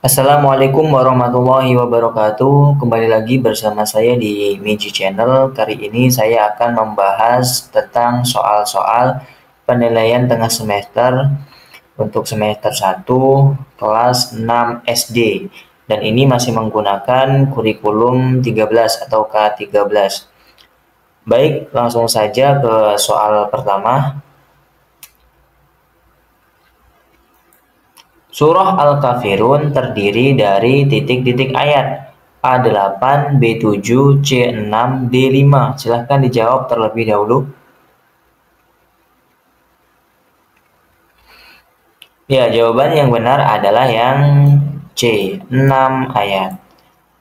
Assalamualaikum warahmatullahi wabarakatuh. Kembali lagi bersama saya di Miji Channel. Kali ini saya akan membahas tentang soal-soal penilaian tengah semester untuk semester 1 kelas 6 SD. Dan ini masih menggunakan kurikulum 13 atau K13. Baik, langsung saja ke soal pertama. Surah Al-Kafirun terdiri dari titik-titik ayat A8, B7, C6, D5. Silahkan dijawab terlebih dahulu. Ya, jawaban yang benar adalah yang C, 6 ayat.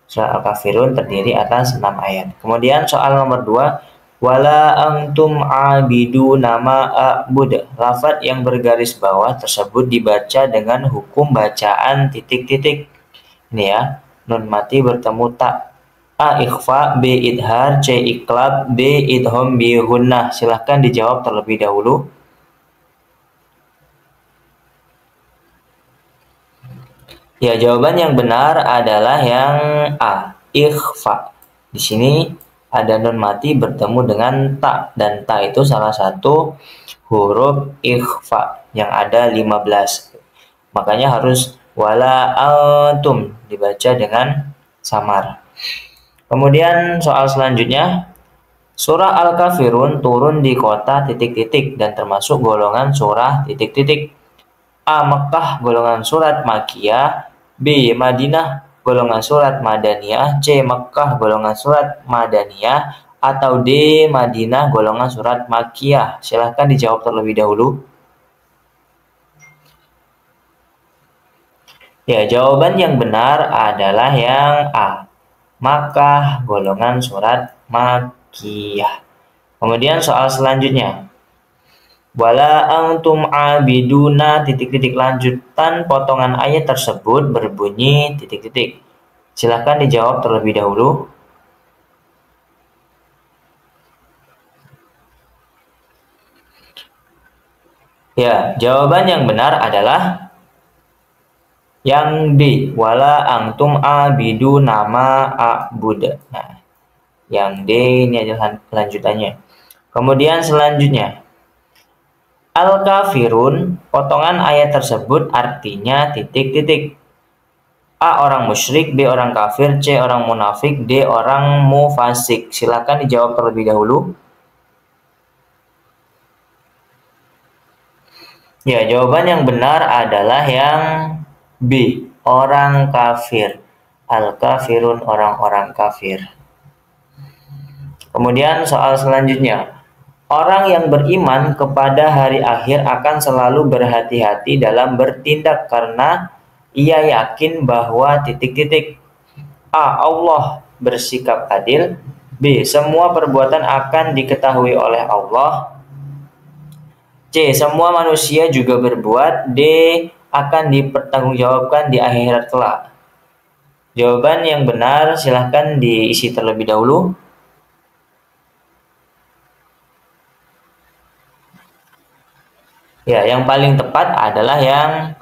Surah Al-Kafirun terdiri atas 6 ayat. Kemudian soal nomor 2. Wala antum abidu nama a'bud. Lafaz yang bergaris bawah tersebut dibaca dengan hukum bacaan titik-titik. Ini ya, nun mati bertemu tak. A ikhfa, B idhar, C iklab, D idhom bi gunnah. Silahkan dijawab terlebih dahulu. Ya, jawaban yang benar adalah yang A, ikhfa. Di sini ada nun mati bertemu dengan ta, dan ta itu salah satu huruf ikhfa yang ada 15. Makanya harus wala antum dibaca dengan samar. Kemudian soal selanjutnya, surah Al-Kafirun turun di kota titik-titik dan termasuk golongan surah titik-titik. A. Mekkah golongan surat Makkiyah, B. Madinah golongan surat Madaniyah, C. Mekkah golongan surat Madaniyah, atau D. Madinah golongan surat Makkiyah. Silahkan dijawab terlebih dahulu. Ya, jawaban yang benar adalah yang A. Makkah golongan surat Makkiyah. Kemudian soal selanjutnya. Wala antum abiduna titik-titik, lanjutan potongan ayat tersebut berbunyi titik-titik. Silahkan dijawab terlebih dahulu. Ya, jawaban yang benar adalah yang D. Wala antum abidu nama a'bud. Nah, yang D ini adalah lanjutannya. Kemudian selanjutnya. Al-Kafirun, potongan ayat tersebut artinya titik-titik. A. Orang musyrik, B. Orang kafir, C. Orang munafik, D. Orang mufasik. Silakan dijawab terlebih dahulu. Ya, jawaban yang benar adalah yang B. Orang kafir. Al-Kafirun, orang-orang kafir. Kemudian soal selanjutnya. Orang yang beriman kepada hari akhir akan selalu berhati-hati dalam bertindak karena ia yakin bahwa titik-titik. A. Allah bersikap adil. B. Semua perbuatan akan diketahui oleh Allah. C. Semua manusia juga berbuat. D. Akan dipertanggungjawabkan di akhirat kelak. Jawaban yang benar silahkan diisi terlebih dahulu. Ya, yang paling tepat adalah yang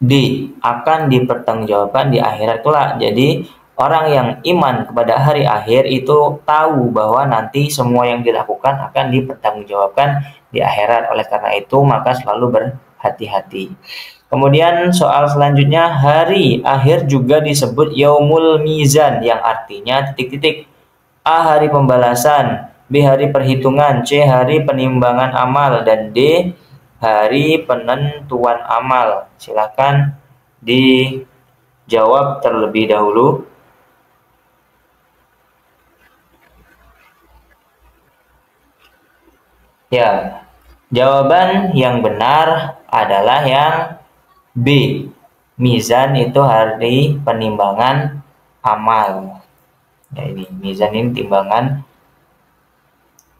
D. Akan dipertanggungjawabkan di akhirat kelak. Jadi, orang yang iman kepada hari akhir itu tahu bahwa nanti semua yang dilakukan akan dipertanggungjawabkan di akhirat. Oleh karena itu, maka selalu berhati-hati. Kemudian soal selanjutnya, hari akhir juga disebut Yaumul Mizan yang artinya titik-titik. A. Hari pembalasan, B. Hari perhitungan, C. Hari penimbangan amal, dan D. Hari penentuan amal. Silakan dijawab terlebih dahulu. Ya, jawaban yang benar adalah yang B. Mizan itu hari penimbangan amal. Ya, ini mizan ini timbangan.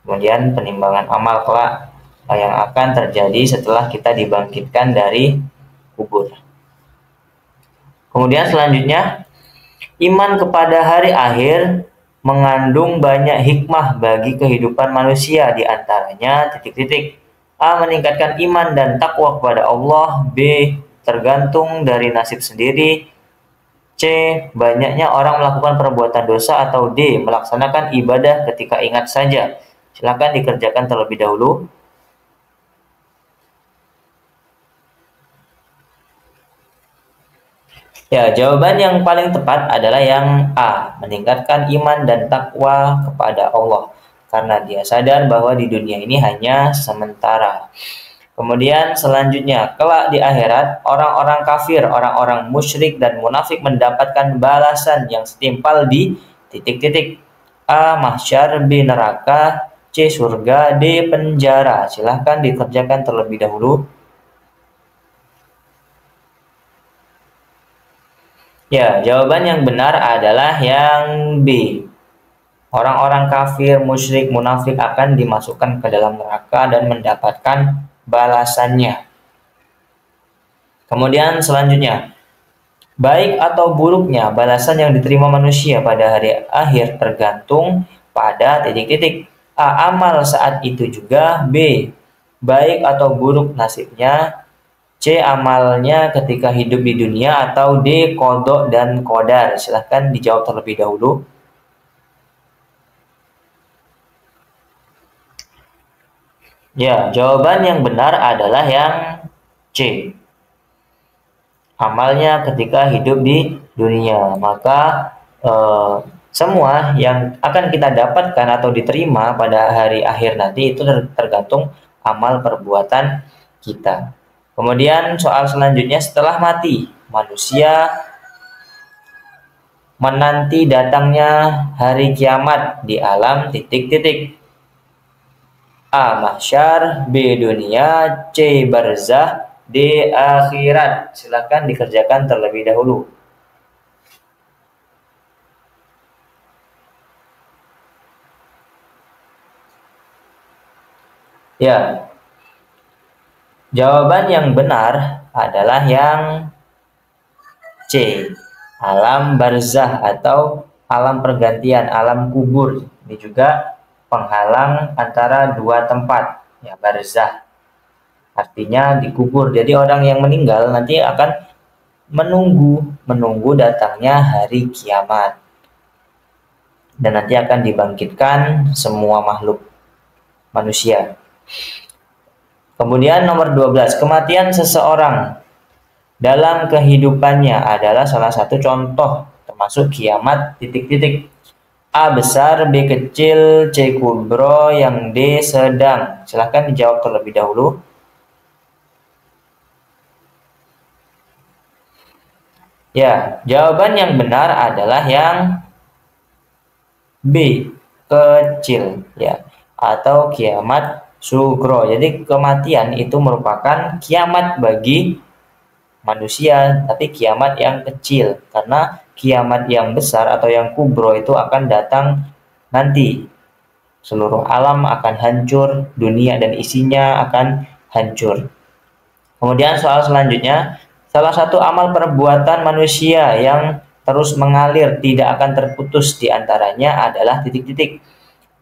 Kemudian penimbangan amal kelak yang akan terjadi setelah kita dibangkitkan dari kubur. Kemudian selanjutnya, iman kepada hari akhir mengandung banyak hikmah bagi kehidupan manusia, di antaranya titik-titik. A. Meningkatkan iman dan takwa kepada Allah. B. Tergantung dari nasib sendiri. Banyaknya orang melakukan perbuatan dosa, atau D. Melaksanakan ibadah ketika ingat saja. Silakan dikerjakan terlebih dahulu. Ya, jawaban yang paling tepat adalah yang A. Meningkatkan iman dan takwa kepada Allah. Karena dia sadar bahwa di dunia ini hanya sementara. Kemudian selanjutnya, kelak di akhirat, orang-orang kafir, orang-orang musyrik dan munafik mendapatkan balasan yang setimpal di titik-titik. A. Mahsyar, B. Neraka, C. Surga, D. Penjara. Silahkan dikerjakan terlebih dahulu. Ya, jawaban yang benar adalah yang B. Orang-orang kafir, musyrik, munafik akan dimasukkan ke dalam neraka dan mendapatkan balasannya. Kemudian selanjutnya, baik atau buruknya balasan yang diterima manusia pada hari akhir tergantung pada titik-titik. A. Amal saat itu juga. B. Baik atau buruk nasibnya. C. Amalnya ketika hidup di dunia. Atau D. Qadha dan qadar. Silahkan dijawab terlebih dahulu. Ya, jawaban yang benar adalah yang C. Amalnya ketika hidup di dunia. Maka semua yang akan kita dapatkan atau diterima pada hari akhir nanti itu tergantung amal perbuatan kita. Kemudian soal selanjutnya, setelah mati, manusia menanti datangnya hari kiamat di alam titik-titik. A. Mahsyar, B. Dunia, C. Barzah, D. Akhirat. Silakan dikerjakan terlebih dahulu. Ya, jawaban yang benar adalah yang C. Alam barzah atau alam pergantian, alam kubur. Ini juga penghalang antara dua tempat, ya, barzah. Artinya dikubur. Jadi orang yang meninggal nanti akan menunggu datangnya hari kiamat. Dan nanti akan dibangkitkan semua makhluk manusia. Kemudian nomor 12, kematian seseorang dalam kehidupannya adalah salah satu contoh termasuk kiamat titik-titik. A. Besar, B. Kecil, C. Kubro, yang D. Sedang. Silahkan dijawab terlebih dahulu. Ya, jawaban yang benar adalah yang B. Kecil, ya, atau kiamat sugro. Jadi kematian itu merupakan kiamat bagi manusia, tapi kiamat yang kecil, karena kiamat yang besar atau yang kubro itu akan datang nanti. Seluruh alam akan hancur, dunia dan isinya akan hancur. Kemudian soal selanjutnya, salah satu amal perbuatan manusia yang terus mengalir tidak akan terputus di antaranya adalah titik-titik.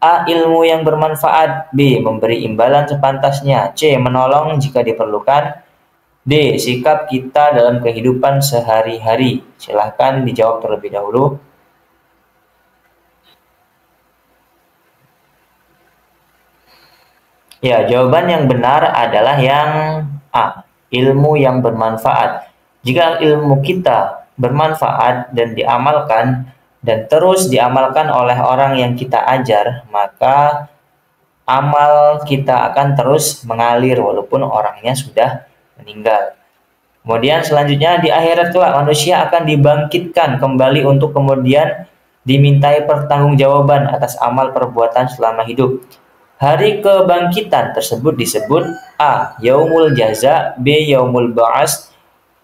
A. Ilmu yang bermanfaat. B. Memberi imbalan sepantasnya. C. Menolong jika diperlukan. D. Sikap kita dalam kehidupan sehari-hari. Silahkan dijawab terlebih dahulu. Ya, jawaban yang benar adalah yang A. Ilmu yang bermanfaat. Jika ilmu kita bermanfaat dan diamalkan, dan terus diamalkan oleh orang yang kita ajar, maka amal kita akan terus mengalir walaupun orangnya sudah meninggal. Kemudian selanjutnya, di akhirat kelak manusia akan dibangkitkan kembali untuk kemudian dimintai pertanggungjawaban atas amal perbuatan selama hidup. Hari kebangkitan tersebut disebut A. Yaumul Jaza, B. Yaumul Ba'as,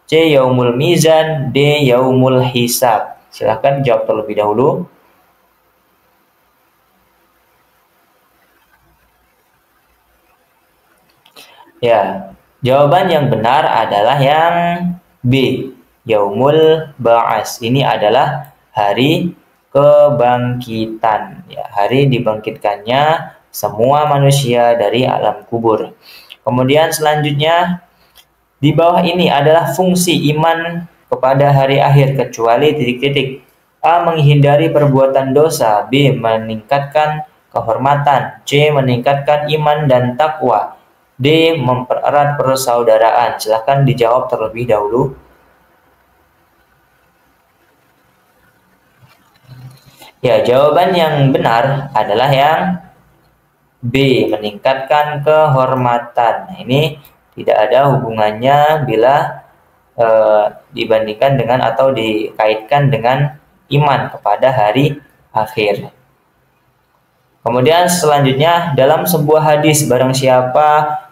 C. Yaumul Mizan, D. Yaumul Hisab. Silahkan jawab terlebih dahulu. Ya, jawaban yang benar adalah yang B. Yaumul Ba'as. Ini adalah hari kebangkitan. Ya, hari dibangkitkannya semua manusia dari alam kubur. Kemudian selanjutnya, di bawah ini adalah fungsi iman kepada hari akhir kecuali titik-titik. A. Menghindari perbuatan dosa. B. Meningkatkan kehormatan. C. Meningkatkan iman dan takwa. D. Mempererat persaudaraan. Silahkan dijawab terlebih dahulu. Ya, jawaban yang benar adalah yang B. Meningkatkan kehormatan. Nah, ini tidak ada hubungannya bila dibandingkan dengan atau dikaitkan dengan iman kepada hari akhir. Kemudian selanjutnya, dalam sebuah hadis, barang siapa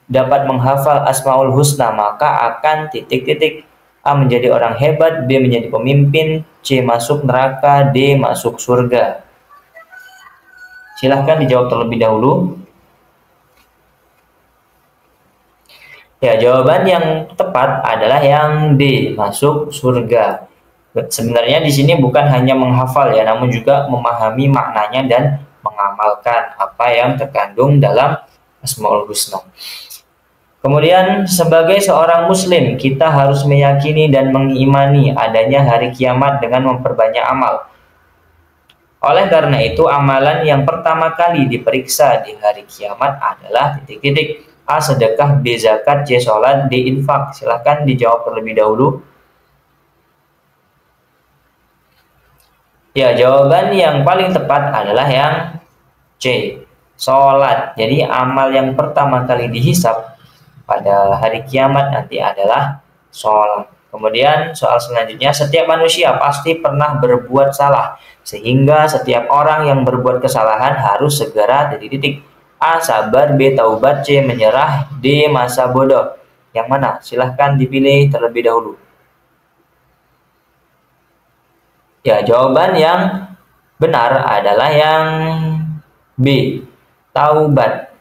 dapat menghafal Asmaul Husna maka akan titik-titik. A. Menjadi orang hebat. B. Menjadi pemimpin. C. Masuk neraka. D. Masuk surga. Silahkan dijawab terlebih dahulu. Ya, jawaban yang tepat adalah yang D. Masuk surga. Sebenarnya di sini bukan hanya menghafal ya, namun juga memahami maknanya dan mengamalkan apa yang terkandung dalam Asmaul Husna. Kemudian sebagai seorang muslim, kita harus meyakini dan mengimani adanya hari kiamat dengan memperbanyak amal. Oleh karena itu, amalan yang pertama kali diperiksa di hari kiamat adalah titik-titik. A. Sedekah. B. Zakat. C. Sholat. D. Infak. Silahkan dijawab terlebih dahulu. Ya, jawaban yang paling tepat adalah yang C. Sholat. Jadi amal yang pertama kali dihisab pada hari kiamat nanti adalah sholat. Kemudian soal selanjutnya, setiap manusia pasti pernah berbuat salah, sehingga setiap orang yang berbuat kesalahan harus segera titik-titik. A. Sabar. B. Taubat. C. Menyerah. D. Masa bodoh. Yang mana? Silahkan dipilih terlebih dahulu. Ya, jawaban yang benar adalah yang B. Taubat.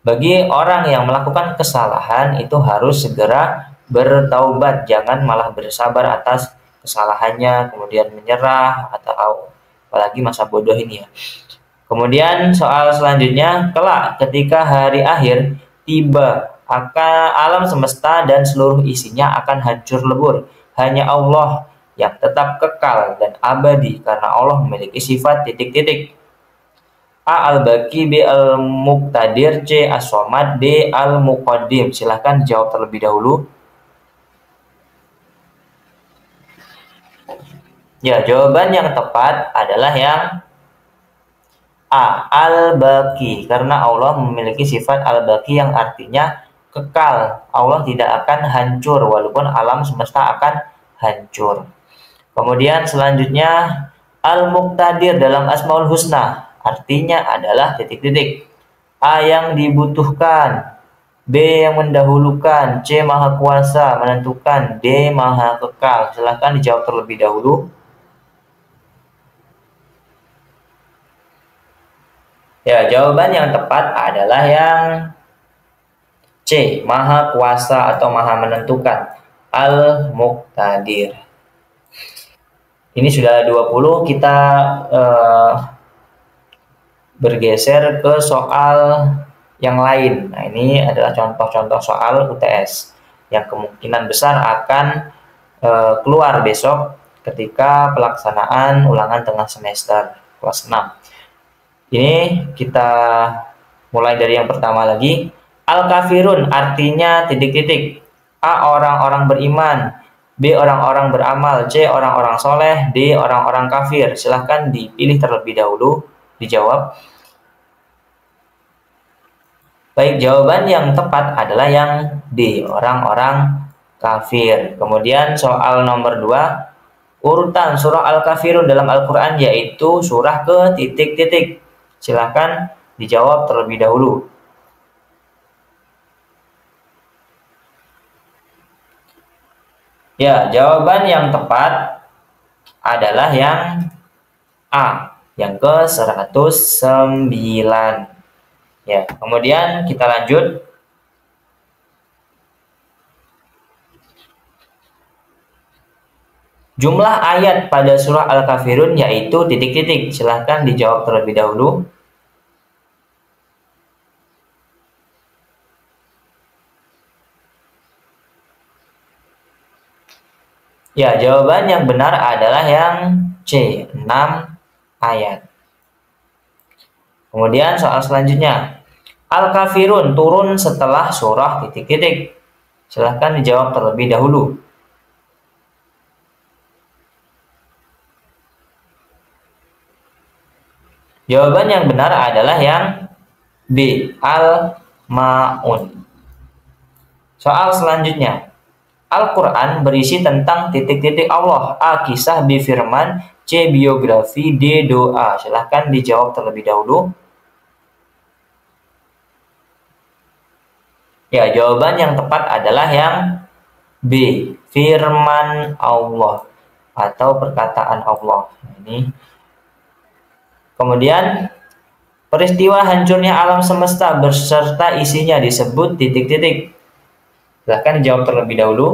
Bagi orang yang melakukan kesalahan itu harus segera bertaubat, jangan malah bersabar atas kesalahannya, kemudian menyerah atau apalagi masa bodoh ini ya. Kemudian soal selanjutnya, kelak ketika hari akhir tiba, akan alam semesta dan seluruh isinya akan hancur lebur. Hanya Allah yang tetap kekal dan abadi karena Allah memiliki sifat titik-titik. A. Al-Baqi. B. Al-Muqtadir. C. As-Somad. D. Al-Muqaddim. Silahkan dijawab terlebih dahulu. Ya, jawaban yang tepat adalah yang A. Al-Baqi. Karena Allah memiliki sifat Al-Baqi yang artinya kekal. Allah tidak akan hancur walaupun alam semesta akan hancur. Kemudian selanjutnya Al-Muqtadir dalam Asmaul Husna artinya adalah titik-titik. A. Yang dibutuhkan. B. Yang mendahulukan. C. Maha kuasa menentukan. D. Maha kekal. Silahkan dijawab terlebih dahulu. Ya, jawaban yang tepat adalah yang C. Maha kuasa atau maha menentukan. Al-Muqtadir. Ini sudah 20, kita bergeser ke soal yang lain. Nah, ini adalah contoh-contoh soal UTS yang kemungkinan besar akan keluar besok ketika pelaksanaan ulangan tengah semester kelas 6. Ini kita mulai dari yang pertama lagi. Al-kafirun artinya titik-titik. A. Orang-orang beriman. B. Orang-orang beramal. C. Orang-orang soleh. D. Orang-orang kafir. Silahkan dipilih terlebih dahulu, dijawab. Baik, jawaban yang tepat adalah yang D. Orang-orang kafir. Kemudian soal nomor 2. Urutan surah Al-Kafirun dalam Al-Quran yaitu surah ke titik-titik. Silahkan dijawab terlebih dahulu. Ya, jawaban yang tepat adalah yang A, yang ke-109. Ya, kemudian kita lanjut. Jumlah ayat pada surah Al-Kafirun yaitu titik-titik. Silahkan dijawab terlebih dahulu. Ya, jawaban yang benar adalah yang C, 6 ayat. Kemudian soal selanjutnya. Al-Kafirun turun setelah surah titik-titik. Silahkan dijawab terlebih dahulu. Jawaban yang benar adalah yang B, Al-Ma'un. Soal selanjutnya. Al-Quran berisi tentang titik-titik Allah. A. Kisah, B. Firman, C. Biografi, D. Doa. Silahkan dijawab terlebih dahulu. Ya, jawaban yang tepat adalah yang B. Firman Allah atau perkataan Allah. Ini. Kemudian, peristiwa hancurnya alam semesta beserta isinya disebut titik-titik. Silahkan dijawab terlebih dahulu.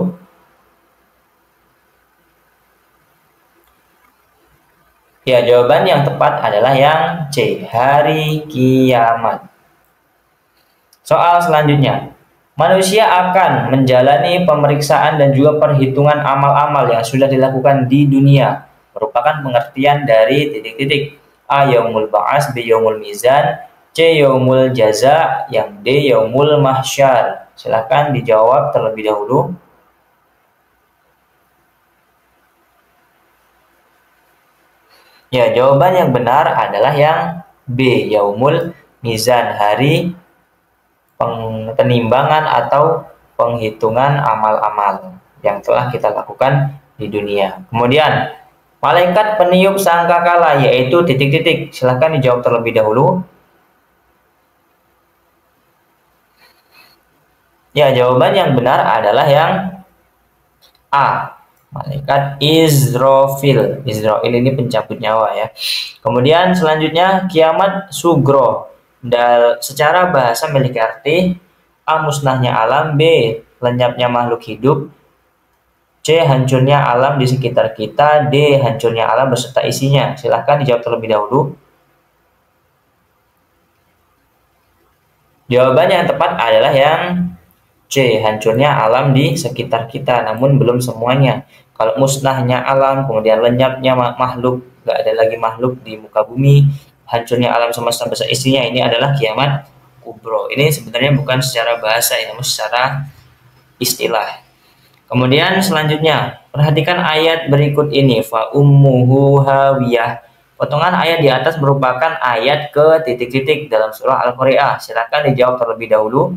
Ya, jawaban yang tepat adalah yang C, hari kiamat. Soal selanjutnya. Manusia akan menjalani pemeriksaan dan juga perhitungan amal-amal yang sudah dilakukan di dunia. Merupakan pengertian dari titik-titik. A. Yaumul Ba'as, B. Yaumul Mizan, C. Yaumul Jaza, yang D. Yaumul Mahsyar. Silahkan dijawab terlebih dahulu. Ya, jawaban yang benar adalah yang B, Yaumul Mizan, hari penimbangan atau penghitungan amal-amal yang telah kita lakukan di dunia. Kemudian, malaikat peniup sangkakala yaitu titik-titik. Silahkan dijawab terlebih dahulu. Ya, jawaban yang benar adalah yang A, malaikat Israfil. Israfil ini pencabut nyawa ya. Kemudian selanjutnya kiamat sugro. Dan secara bahasa memiliki arti A. Musnahnya alam, B. Lenyapnya makhluk hidup, C. Hancurnya alam di sekitar kita, D. Hancurnya alam beserta isinya. Silahkan dijawab terlebih dahulu. Jawaban yang tepat adalah yang C. Hancurnya alam di sekitar kita, namun belum semuanya. Kalau musnahnya alam, kemudian lenyapnya makhluk, nggak ada lagi makhluk di muka bumi, hancurnya alam semesta beserta isinya, ini adalah kiamat kubro. Ini sebenarnya bukan secara bahasa ya, namun secara istilah. Kemudian selanjutnya, perhatikan ayat berikut ini. Fa ummuhu hawiyah. Potongan ayat di atas merupakan ayat ke titik-titik dalam surah Al-Qari'ah. Silakan dijawab terlebih dahulu.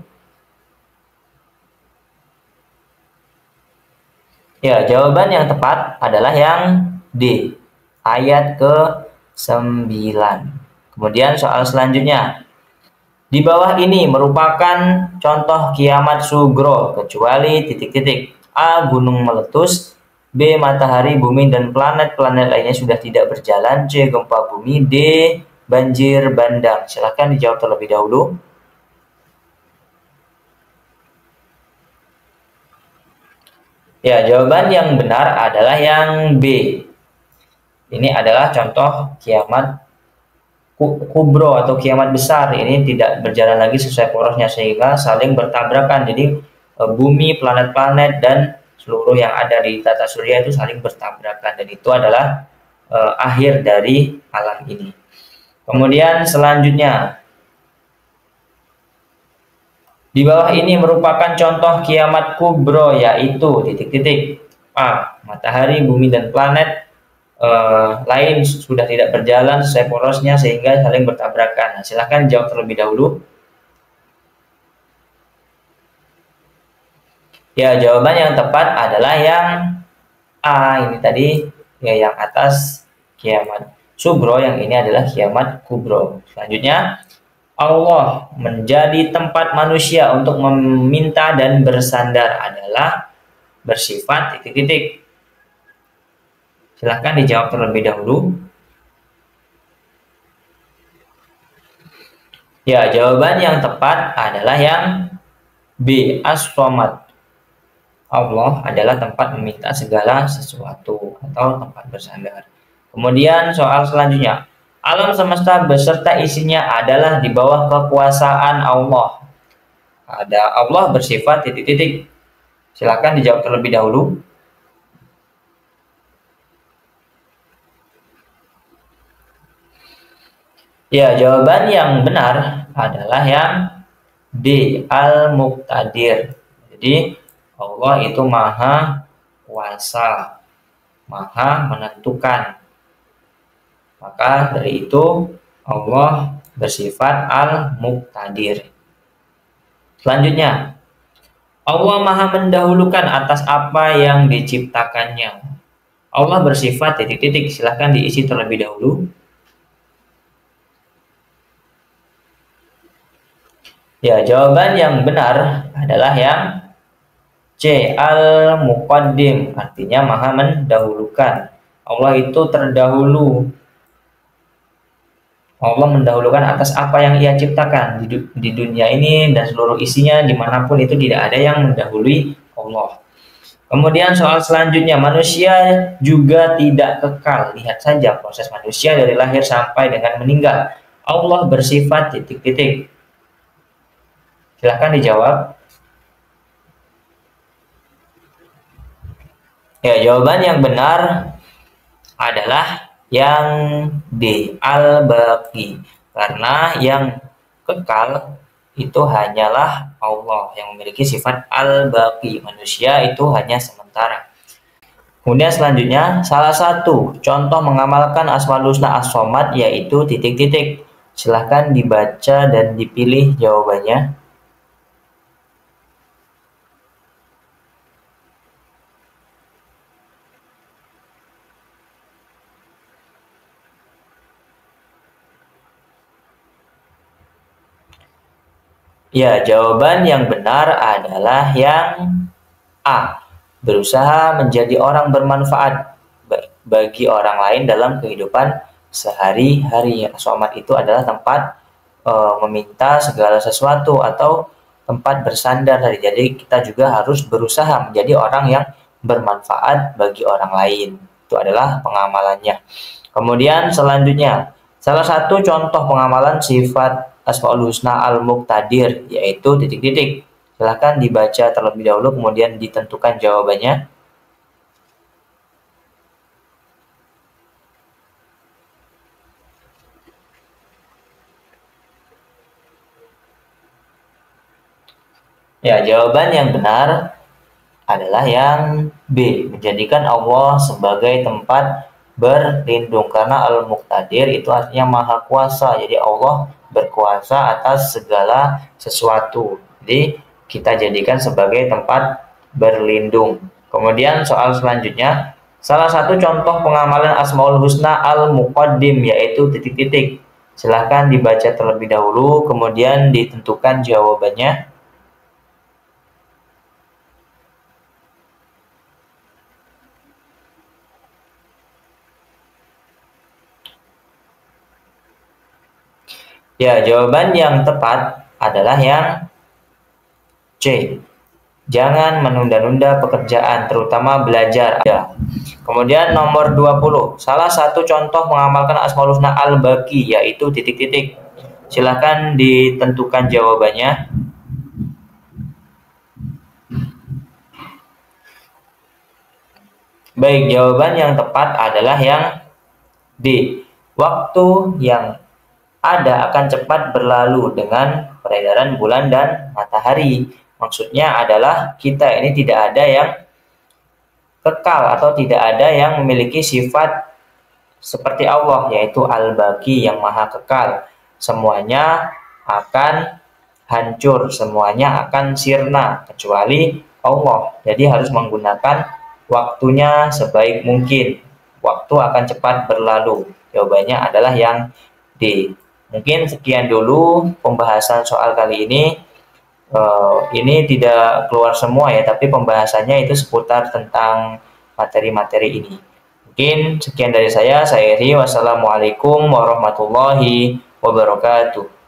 Ya, jawaban yang tepat adalah yang D, ayat ke-9. Kemudian soal selanjutnya. Di bawah ini merupakan contoh kiamat sugro, kecuali titik-titik. A. Gunung meletus, B. Matahari, bumi, dan planet-planet lainnya sudah tidak berjalan, C. Gempa bumi, D. Banjir bandang. Silahkan dijawab terlebih dahulu. Ya, jawaban yang benar adalah yang B. Ini adalah contoh kiamat kubro atau kiamat besar. Ini tidak berjalan lagi sesuai porosnya sehingga saling bertabrakan. Jadi bumi, planet-planet, dan seluruh yang ada di tata surya itu saling bertabrakan. Dan itu adalah akhir dari alam ini. Kemudian selanjutnya. Di bawah ini merupakan contoh kiamat kubro, yaitu titik-titik. A. Matahari, bumi, dan planet lain sudah tidak berjalan sesuai porosnya sehingga saling bertabrakan. Nah, silahkan jawab terlebih dahulu. Ya, jawaban yang tepat adalah yang A. Ini tadi ya, yang atas kiamat subro, yang ini adalah kiamat kubro. Selanjutnya, Allah menjadi tempat manusia untuk meminta dan bersandar adalah bersifat titik-titik. Silahkan dijawab terlebih dahulu. Ya, jawaban yang tepat adalah yang B. As-Somad. Allah adalah tempat meminta segala sesuatu atau tempat bersandar. Kemudian soal selanjutnya. Alam semesta beserta isinya adalah di bawah kekuasaan Allah. Ada Allah bersifat titik-titik. Silakan dijawab terlebih dahulu. Ya, jawaban yang benar adalah yang D, Al-Muqtadir. Jadi Allah itu maha kuasa, maha menentukan. Maka dari itu Allah bersifat Al-Muqtadir. Selanjutnya, Allah maha mendahulukan atas apa yang diciptakannya. Allah bersifat titik-titik, silahkan diisi terlebih dahulu. Ya, jawaban yang benar adalah yang C, Al-Muqaddim, artinya maha mendahulukan. Allah itu terdahulu. Allah mendahulukan atas apa yang ia ciptakan di dunia ini dan seluruh isinya, dimanapun itu tidak ada yang mendahului Allah. Kemudian soal selanjutnya, manusia juga tidak kekal. Lihat saja proses manusia dari lahir sampai dengan meninggal. Allah bersifat titik-titik. Silahkan dijawab. Ya, jawaban yang benar adalah yang D, Al-Baqi. Karena yang kekal itu hanyalah Allah yang memiliki sifat Al-Baqi. Manusia itu hanya sementara. Kemudian selanjutnya, salah satu contoh mengamalkan Asmaul Husna As-Somad yaitu titik-titik. Silahkan dibaca dan dipilih jawabannya. Ya, jawaban yang benar adalah yang A. Berusaha menjadi orang bermanfaat bagi orang lain dalam kehidupan sehari-hari. Somad itu adalah tempat meminta segala sesuatu atau tempat bersandar. Jadi kita juga harus berusaha menjadi orang yang bermanfaat bagi orang lain. Itu adalah pengamalannya. Kemudian selanjutnya, salah satu contoh pengamalan sifat Asmaul Husna Al-Muqtadir yaitu titik-titik. Silahkan dibaca terlebih dahulu kemudian ditentukan jawabannya. Ya, jawaban yang benar adalah yang B, menjadikan Allah sebagai tempat berlindung, karena Al-Muqtadir itu artinya maha kuasa. Jadi Allah berkuasa atas segala sesuatu. Jadi kita jadikan sebagai tempat berlindung. Kemudian soal selanjutnya, salah satu contoh pengamalan Asmaul Husna Al-Muqaddim yaitu titik-titik. Silahkan dibaca terlebih dahulu kemudian ditentukan jawabannya. Ya, jawaban yang tepat adalah yang C. Jangan menunda-nunda pekerjaan, terutama belajar. Ya. Kemudian nomor 20. Salah satu contoh mengamalkan Asmaul Husna Al-Baqi yaitu titik-titik. Silakan ditentukan jawabannya. Baik, jawaban yang tepat adalah yang D. Waktu yang ada akan cepat berlalu dengan peredaran bulan dan matahari. Maksudnya adalah kita ini tidak ada yang kekal atau tidak ada yang memiliki sifat seperti Allah, yaitu Al-Baqi yang maha kekal. Semuanya akan hancur, semuanya akan sirna kecuali Allah. Jadi harus menggunakan waktunya sebaik mungkin. Waktu akan cepat berlalu. Jawabannya adalah yang D. Mungkin sekian dulu pembahasan soal kali ini. Ini tidak keluar semua ya, tapi pembahasannya itu seputar tentang materi-materi ini. Mungkin sekian dari saya Eri. Wassalamualaikum warahmatullahi wabarakatuh.